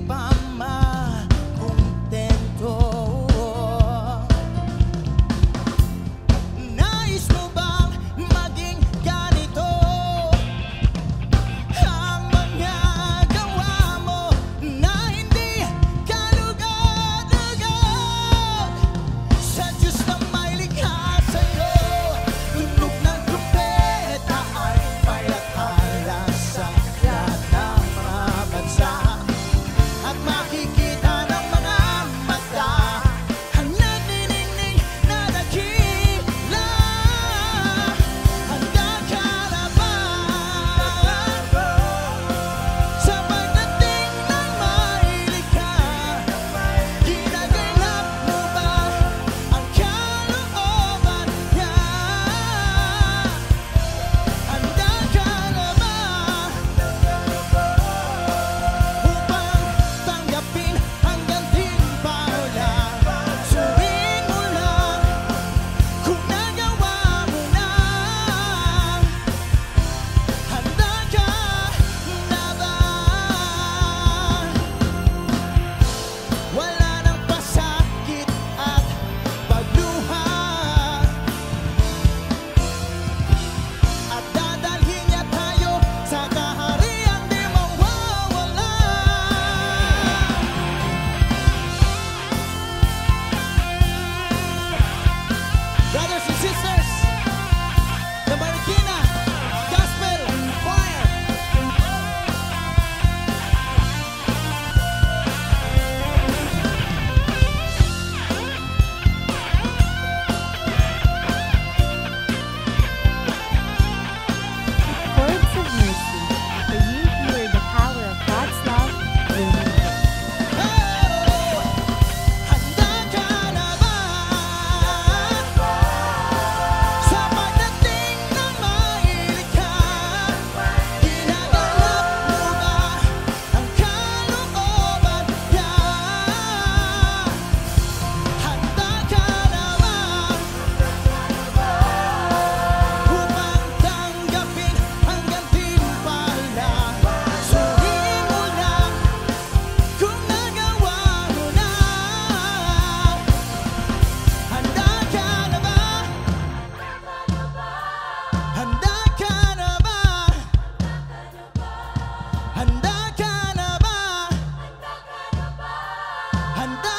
pa makuntento. Nais mo bang maging ganito? Ang mga gawa mo na hindi kalugad-lugad sa Diyos na may likha sa'yo. Tunog ng trumpeta ay palathala sa lahat ng mga bansa, at makikita ng mga mata ang nagniningning na dakila. Handa ka na ba sa pagdating ng mailikha? Ginaganap mo ba ang kalooban niya? Handa ka na ba upang tanggapin ang gantimpala? Suriin mo lang kung nagawa mo na. Handa ka na ba? Wala nang pasakit at pagluha, at dadalhin niya tayo sa kahariang di mawawala. Brothers and sisters, the Marikina Gospel Choir. Chords of Mercy. For you hear the power of God's love. Handa ka na ba sa pagdating ng mailikha? Ginaganap mo ba ang kalooban niya? Handa ka na ba upang tanggapin ang gantimpala? Suriin mo lang kung nagawa mo na. Handa ka na ba? Handa ka na ba? Handa ka na ba? Handa